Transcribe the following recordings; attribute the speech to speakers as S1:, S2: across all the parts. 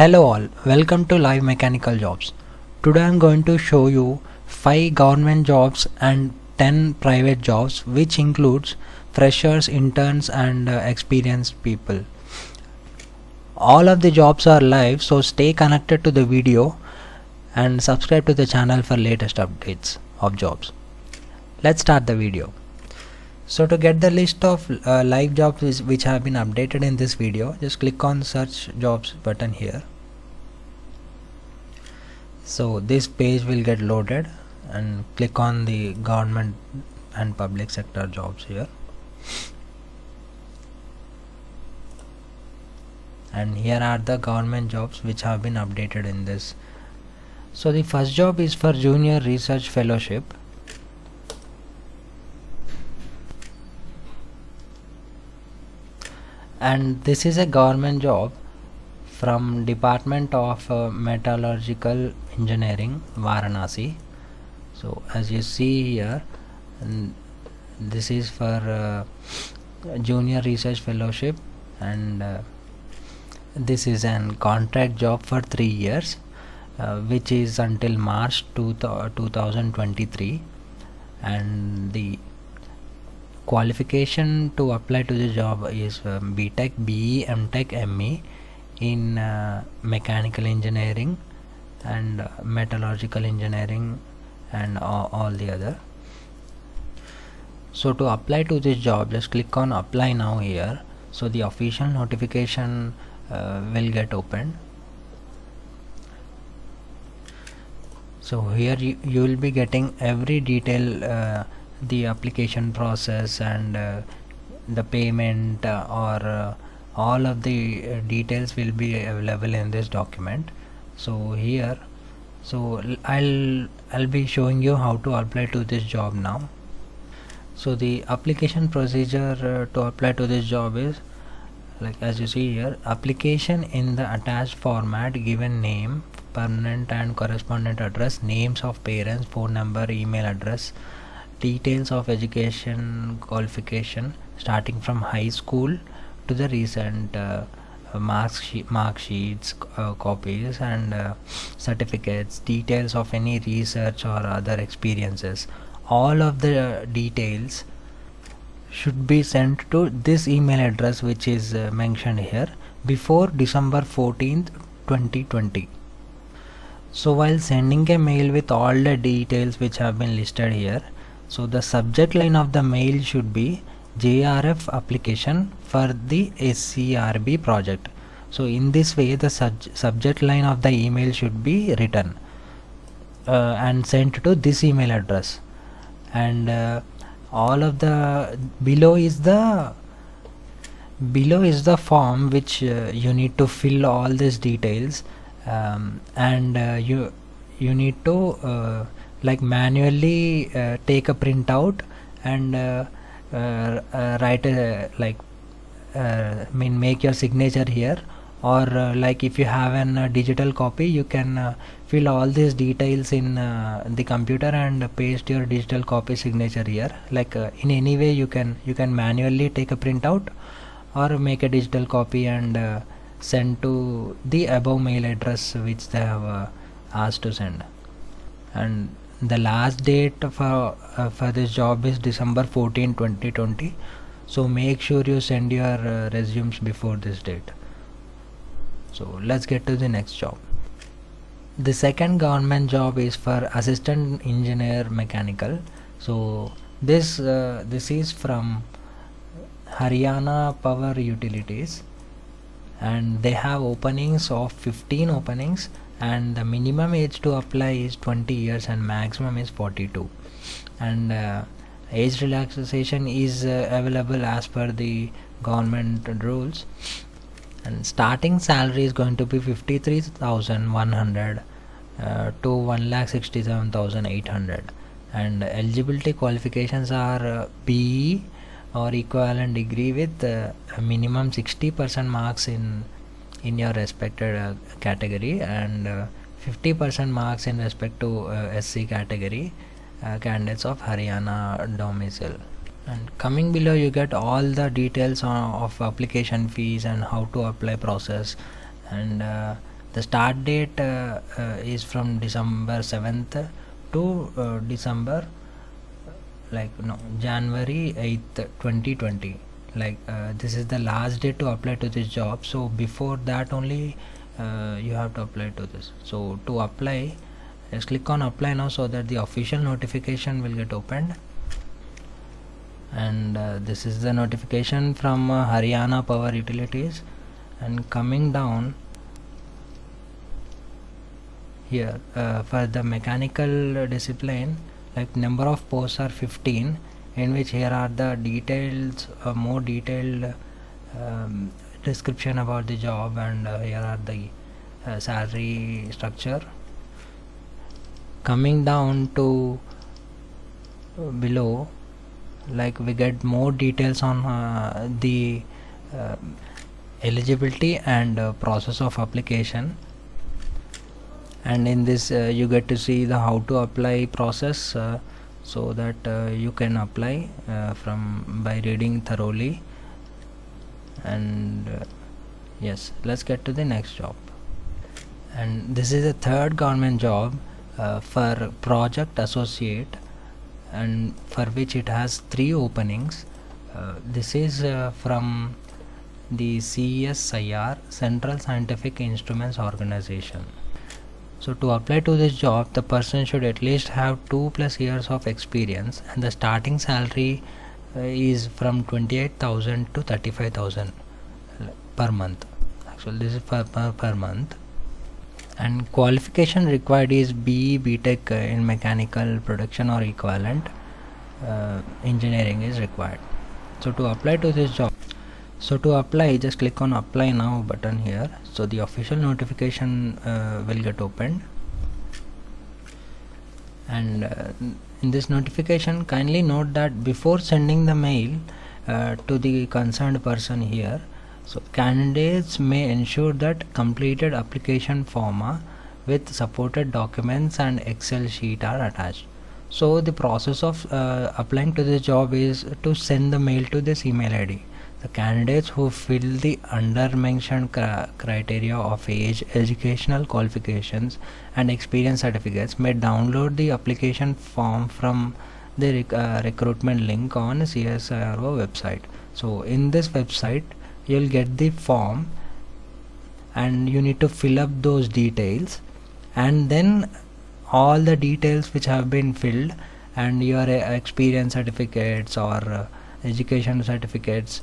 S1: Hello all, welcome to Live Mechanical Jobs. Today I am going to show you 5 government jobs and 10 private jobs, which includes freshers, interns and experienced people. All of the jobs are live, so stay connected to the video and subscribe to the channel for latest updates of jobs. Let's start the video. So to get the list of live jobs which have been updated in this video, just click on search jobs button here. So this page will get loaded and click on the government and public sector jobs here, and here are the government jobs which have been updated in this. So the first job is for junior research fellowship. And this is a government job from Department of Metallurgical Engineering, Varanasi. So as you see here, this is for junior research fellowship, and this is an contract job for 3 years, which is until March 2023, and the qualification to apply to the job is BTech, BE, MTech, ME in mechanical engineering and metallurgical engineering and all the other. So to apply to this job, just click on apply now here. So the official notification will get opened. So here you will be getting every detail, the application process and the payment or all of the details will be available in this document. So here, so I'll be showing you how to apply to this job now. So the application procedure to apply to this job is like as you see here: application in the attached format, given name, permanent and correspondent address, names of parents, phone number, email address, details of education qualification starting from high school to the recent mark sheets, copies and certificates, details of any research or other experiences. All of the details should be sent to this email address which is mentioned here before December 14th 2020. So while sending a mail with all the details which have been listed here, so the subject line of the mail should be JRF application for the SCRB project. So in this way the subject line of the email should be written and sent to this email address, and all of the below is the form which you need to fill all these details, and you need to like manually take a printout and write a make your signature here, or like if you have a digital copy, you can fill all these details in the computer and paste your digital copy signature here. Like in any way you can manually take a printout or make a digital copy and send to the above mail address which they have asked to send. And the last date for this job is December 14, 2020. So make sure you send your resumes before this date. So let's get to the next job. The second government job is for assistant engineer mechanical. So this is from Haryana Power Utilities, and they have openings of 15 openings, and the minimum age to apply is 20 years and maximum is 42, and age relaxation is available as per the government rules, and starting salary is going to be 53,100 to 1,67,800, and eligibility qualifications are BE or equivalent degree with a minimum 60% marks in your respected category, and 50% marks in respect to SC category candidates of Haryana domicile. And coming below you get all the details of application fees and how to apply process, and The start date is from December 7th to December January 8th 2020. This is the last day to apply to this job, so before that only you have to apply to this. So to apply, just click on apply now, so that the official notification will get opened. And this is the notification from Haryana Power Utilities. And coming down here, for the mechanical discipline, number of posts are 15, in which here are the details, more detailed description about the job, and here are the salary structure. Coming down to below, we get more details on the eligibility and process of application. And in this you get to see the how to apply process, so that you can apply by reading thoroughly. And yes, let's get to the next job. And this is a third government job for project associate, and for which it has 3 openings. This is from the CSIR, Central Scientific Instruments Organization. So to apply to this job, the person should at least have 2+ years of experience, and the starting salary is from 28,000 to 35,000 per month. Actually, this is per month. And qualification required is BE BTech in mechanical production or equivalent engineering is required. So to apply to this job, just click on apply now button here, so the official notification will get opened. And in this notification, kindly note that before sending the mail to the concerned person here, so candidates may ensure that completed application form with supported documents and Excel sheet are attached. So the process of applying to this job is to send the mail to this email ID. The candidates who fill the under mentioned criteria of age, educational qualifications and experience certificates may download the application form from the recruitment link on CSIRO website. So in this website you'll get the form, and you need to fill up those details, and then all the details which have been filled and your experience certificates or education certificates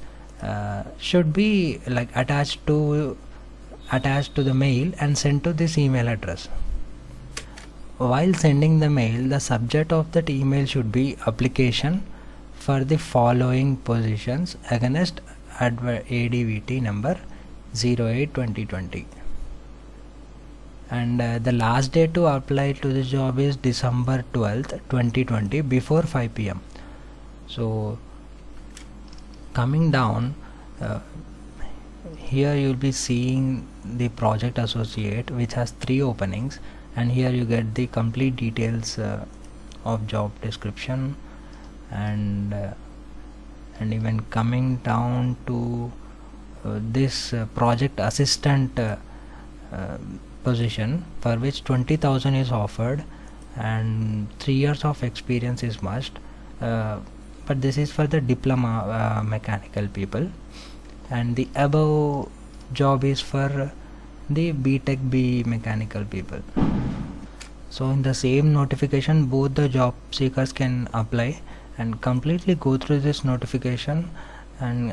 S1: should be attached to the mail and sent to this email address. While sending the mail, the subject of that email should be application for the following positions against ADVT number 08/2020. And the last day to apply to this job is December 12th 2020 before 5 p.m. So coming down here, you'll be seeing the project associate, which has 3 openings, and here you get the complete details of job description. And even coming down to this project assistant position, for which 20,000 is offered and 3 years of experience is must, but this is for the diploma mechanical people, and the above job is for the BTech B mechanical people. So in the same notification, both the job seekers can apply and completely go through this notification and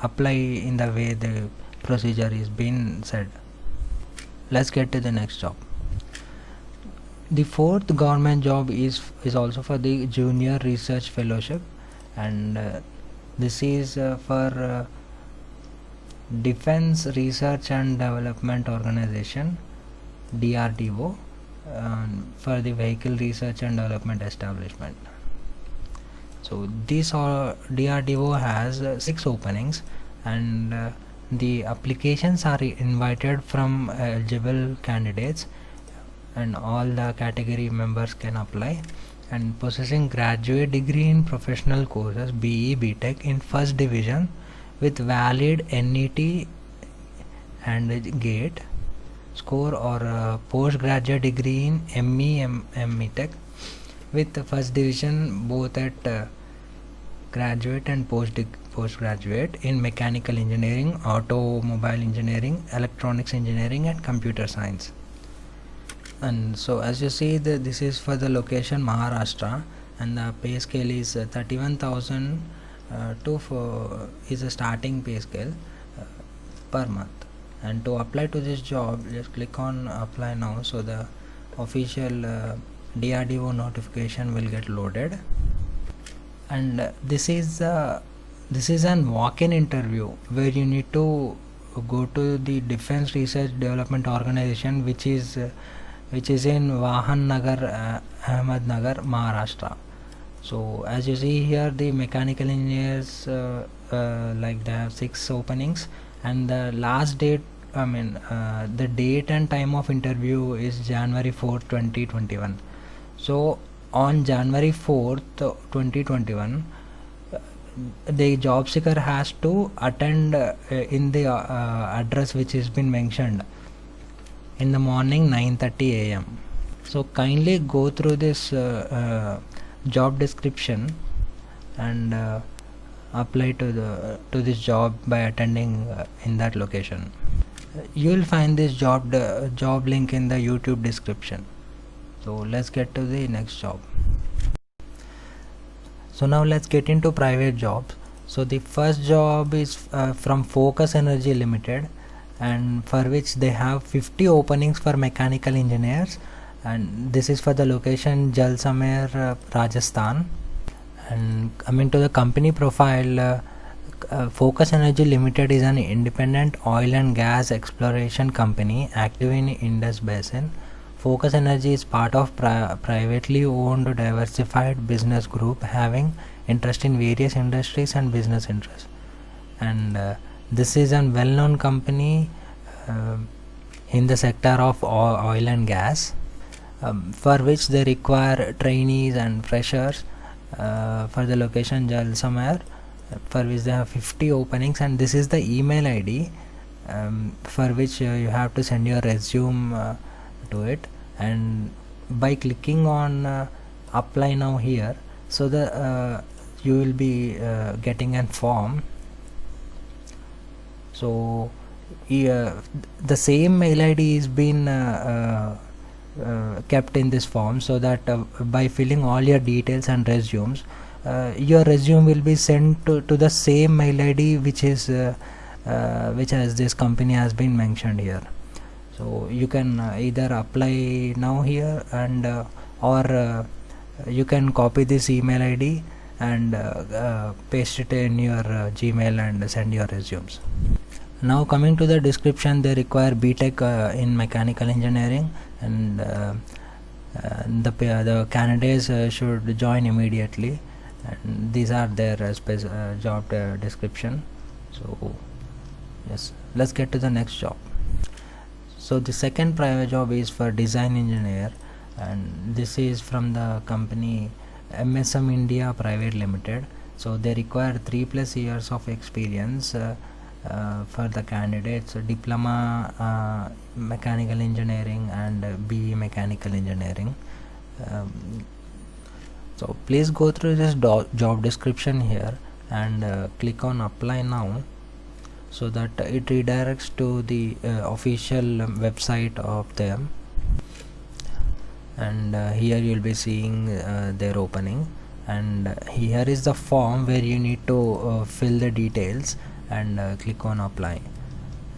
S1: apply in the way the procedure is being said. Let's get to the next job. The fourth government job is also for the junior research fellowship, and this is for Defense Research and Development Organization, DRDO, for the Vehicle Research and Development Establishment. So this DRDO has 6 openings, and the applications are invited from eligible candidates, and all the category members can apply, and possessing graduate degree in professional courses BE BTech in first division with valid NET and GATE, score or postgraduate degree in ME Tech with the first division both at graduate and postgraduate in mechanical engineering, automobile engineering, electronics engineering and computer science. And so as you see, this is for the location Maharashtra, and the pay scale is 31,000 is a starting pay scale per month. And to apply to this job, just click on apply now, so the official DRDO notification will get loaded. And this is an walk-in interview where you need to go to the Defense Research Development Organization, which is in Vahan Nagar, Ahmednagar, Maharashtra. So as you see here, the mechanical engineers like they have 6 openings, and the last date, the date and time of interview is January 4th, 2021. So on January 4th, 2021, the job seeker has to attend in the address which has been mentioned in the morning 9:30 a.m. So kindly go through this job description and apply to this job by attending in that location. You will find this job link in the YouTube description. So let's get to the next job. So now let's get into private jobs. So the first job is from Focus Energy Limited, and for which they have 50 openings for mechanical engineers, and this is for the location Jalsamer, Rajasthan. And coming to the company profile, Focus Energy Limited is an independent oil and gas exploration company active in Indus Basin. Focus Energy is part of privately owned diversified business group having interest in various industries and business interests. And this is a well-known company in the sector of oil and gas, for which they require trainees and freshers for the location Jalsamer, for which they have 50 openings, and this is the email ID for which you have to send your resume to it. And by clicking on apply now here, so you will be getting a form. So the same mail ID is been kept in this form, so that by filling all your details and resumes, your resume will be sent to the same mail ID which has this company has been mentioned here. So you can either apply now here, and or you can copy this email ID and paste it in your Gmail and send your resumes. Now coming to the description, they require BTech in mechanical engineering, and the candidates should join immediately, and these are their job description. So yes, let's get to the next job. So the second private job is for design engineer, and this is from the company MSM India Private Limited. So they require 3+ years of experience for the candidates, diploma mechanical engineering and BE mechanical engineering. So please go through this job description here and click on apply now, so that it redirects to the official website of them. And here you will be seeing their opening, and here is the form where you need to fill the details and click on apply.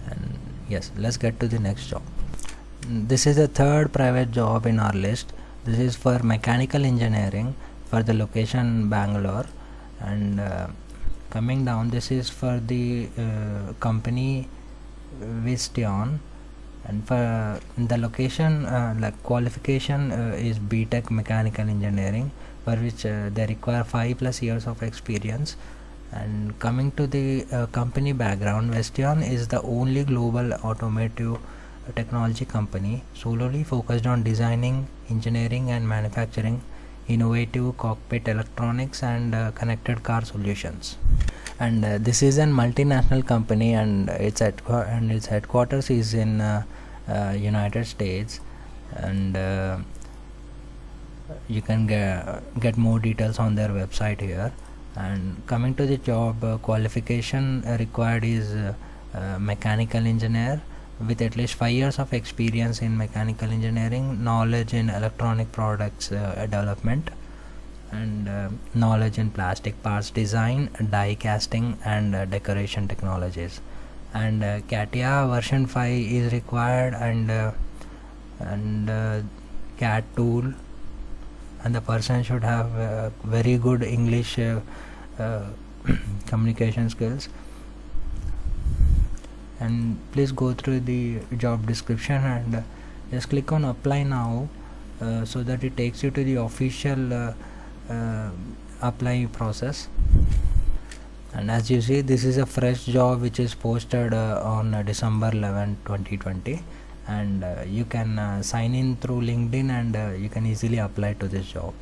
S1: And yes, let's get to the next job. This is the third private job in our list. This is for mechanical engineering for the location Bangalore, and coming down, this is for the company Visteon, and for the location like qualification is BTech mechanical engineering, for which they require 5+ years of experience. And coming to the company background, Visteon is the only global automotive technology company solely focused on designing, engineering and manufacturing innovative cockpit electronics and connected car solutions. And this is a multinational company, and its headquarters is in United States, and you can get more details on their website here. And coming to the job qualification required is mechanical engineer with at least 5 years of experience in mechanical engineering, knowledge in electronic products development, and knowledge in plastic parts design, die casting, and decoration technologies. And CATIA version 5 is required, and CAT tool, and the person should have very good English communication skills. And please go through the job description and just click on apply now, so that it takes you to the official apply process. And as you see, this is a fresh job which is posted on December 11, 2020, and you can sign in through LinkedIn, and you can easily apply to this job.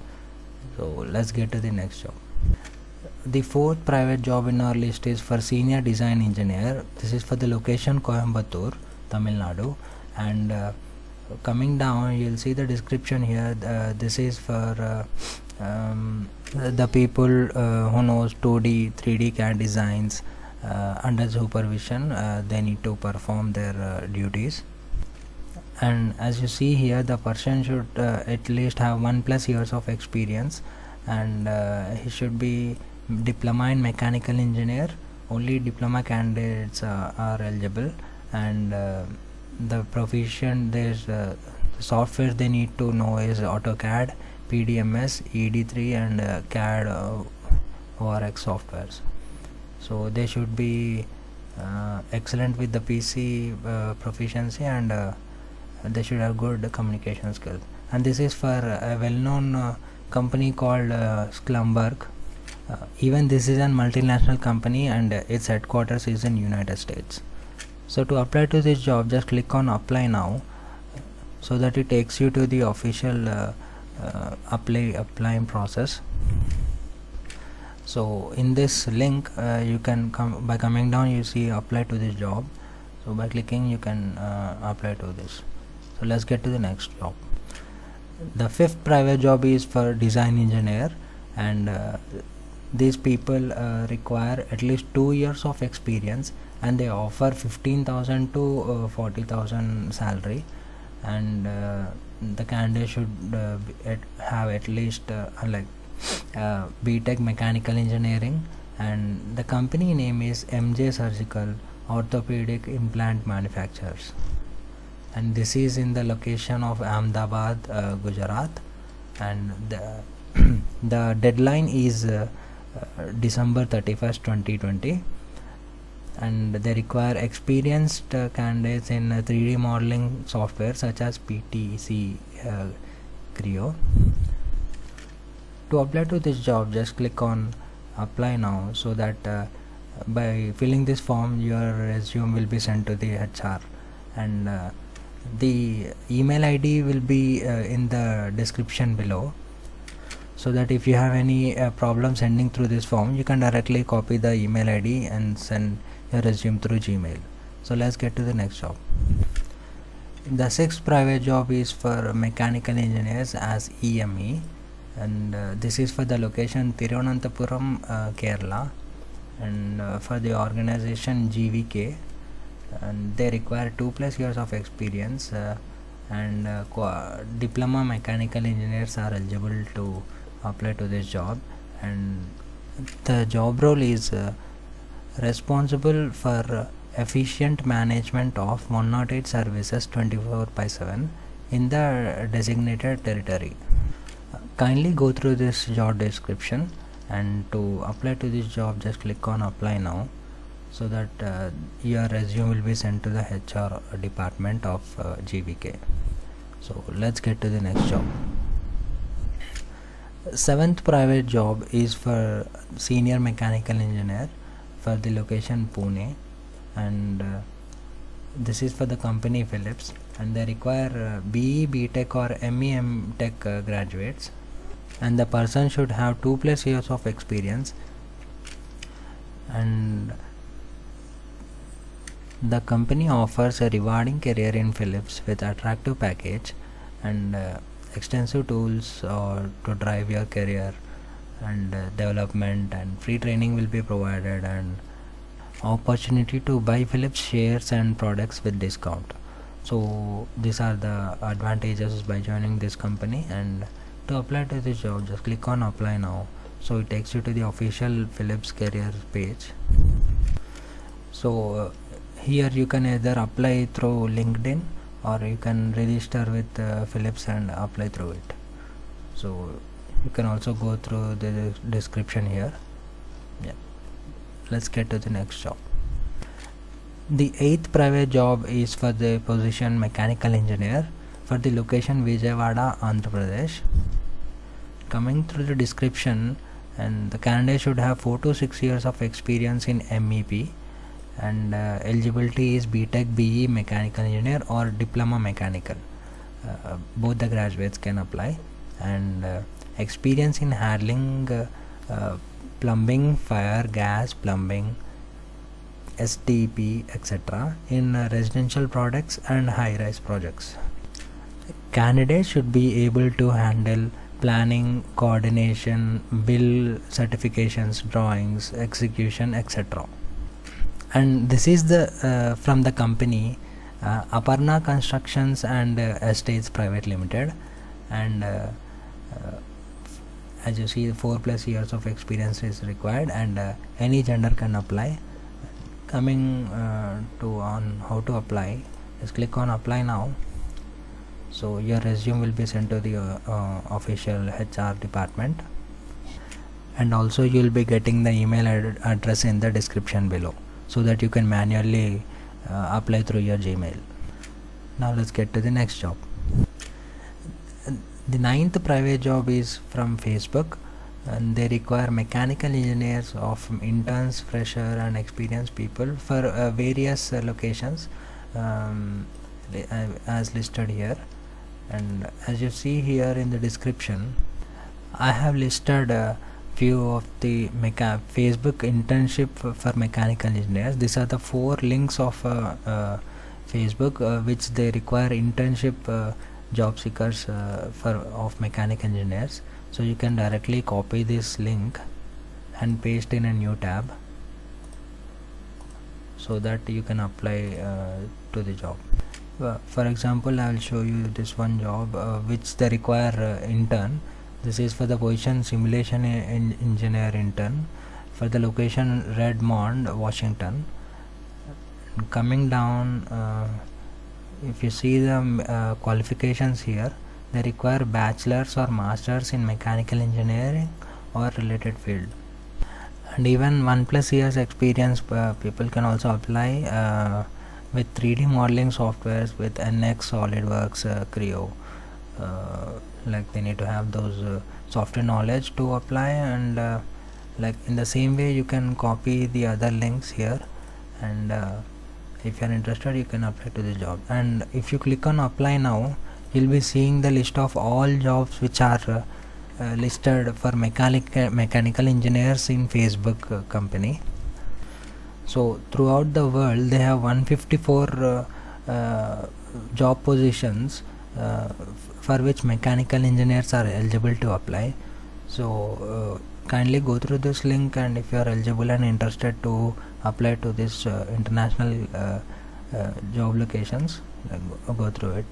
S1: So let's get to the next job. The fourth private job in our list is for senior design engineer. This is for the location Coimbatore, Tamil Nadu, and coming down you'll see the description here. This is for the people who knows 2D 3D CAD designs under supervision. They need to perform their duties. And as you see here, the person should at least have 1+ years of experience, and he should be diploma in mechanical engineer. Only diploma candidates are eligible, and the proficient, there's software they need to know is AutoCAD, PDMS, ED3, and CAD ORX softwares. So they should be excellent with the PC proficiency, and they should have good communication skills. And this is for a well-known company called Schlumberg. Even this is a multinational company, and its headquarters is in United States. So to apply to this job, just click on apply now, so that it takes you to the official applying process. So in this link, you can come by coming down, you see apply to this job. So by clicking, you can apply to this. So let's get to the next job. The fifth private job is for design engineer, and these people require at least 2 years of experience, and they offer 15,000 to 40,000 salary, and the candidate should have at least BTech mechanical engineering, and the company name is MJ Surgical Orthopedic Implant Manufacturers, and this is in the location of Ahmedabad, Gujarat, and the deadline is December 31st, 2020, and they require experienced candidates in 3D modeling software such as PTC Creo. To apply to this job, just click on apply now, so that by filling this form, your resume will be sent to the HR, and the email ID will be in the description below, so that if you have any problem sending through this form, you can directly copy the email ID and send your resume through Gmail. So let's get to the next job. The sixth private job is for mechanical engineers as EME, and this is for the location Thiruvananthapuram, Kerala, and for the organization GVK, and they require 2+ years of experience, and diploma mechanical engineers are eligible to apply to this job. And the job role is responsible for efficient management of 108 services 24/7 in the designated territory. Kindly go through this job description, and to apply to this job, just click on apply now, so that your resume will be sent to the HR department of GVK. So let's get to the next job. Seventh private job is for senior mechanical engineer for the location Pune, and this is for the company Philips, and they require BE, BTech or ME, Tech graduates, and the person should have 2+ years of experience, and The company offers a rewarding career in Philips with attractive package and extensive tools to drive your career and development, and free training will be provided, and opportunity to buy Philips shares and products with discount. So these are the advantages by joining this company. And to apply to this job, just click on apply now. So it takes you to the official Philips career page. So here you can either apply through LinkedIn, or you can register with Philips and apply through it. So you can also go through the description here. Yeah, let's get to the next job. The 8th private job is for the position mechanical engineer for the location Vijayawada, Andhra Pradesh. Coming through the description, and the candidate should have 4 to 6 years of experience in MEP, and eligibility is BTech BE mechanical engineer or diploma mechanical. Both the graduates can apply, and experience in handling plumbing, fire, gas, plumbing, STP, etc. in residential products and high-rise projects. Candidates should be able to handle planning, coordination, bill certifications, drawings, execution, etc. And this is the from the company Aparna Constructions and Estates Private Limited, and as you see, 4+ years of experience is required, and any gender can apply. Coming to on how to apply, just click on apply now. So your resume will be sent to the official HR department, and also you will be getting the email address in the description below, so that you can manually apply through your Gmail. Now let's get to the next job. The 9th private job is from Facebook, and they require mechanical engineers of interns, fresher and experienced people for various locations as listed here. And as you see here in the description, I have listed a few of the Facebook internship for mechanical engineers. These are the 4 links of Facebook which they require internship job seekers of mechanical engineers. So you can directly copy this link and paste in a new tab, so that you can apply to the job. For example, I will show you this one job which they require intern. This is for the position simulation engineer intern for the location Redmond, Washington. Coming down, if you see the qualifications here, they require bachelor's or master's in mechanical engineering or related field, and even 1+ years experience people can also apply with 3D modeling softwares with NX, SolidWorks, Creo. Like they need to have those software knowledge to apply, and like in the same way you can copy the other links here, and if you are interested you can apply to the job. And if you click on apply now, you'll be seeing the list of all jobs which are listed for mechanical engineers in Facebook company. So throughout the world they have 154 job positions for which mechanical engineers are eligible to apply. So kindly go through this link, and if you are eligible and interested to apply to this international job locations, go through it.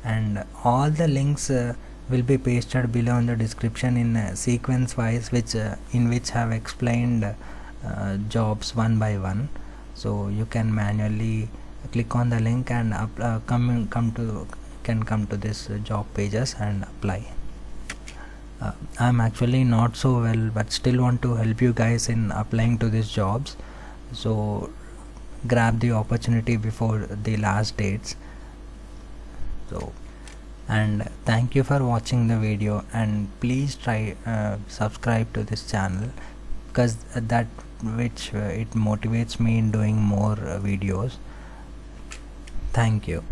S1: And all the links will be pasted below in the description in sequence wise, which in which have explained jobs one by one. So you can manually click on the link and come to this job pages and apply. I'm actually not so well, but still want to help you guys in applying to these jobs. So grab the opportunity before the last dates. So, and thank you for watching the video, and please try subscribe to this channel, because that which it motivates me in doing more videos. Thank you.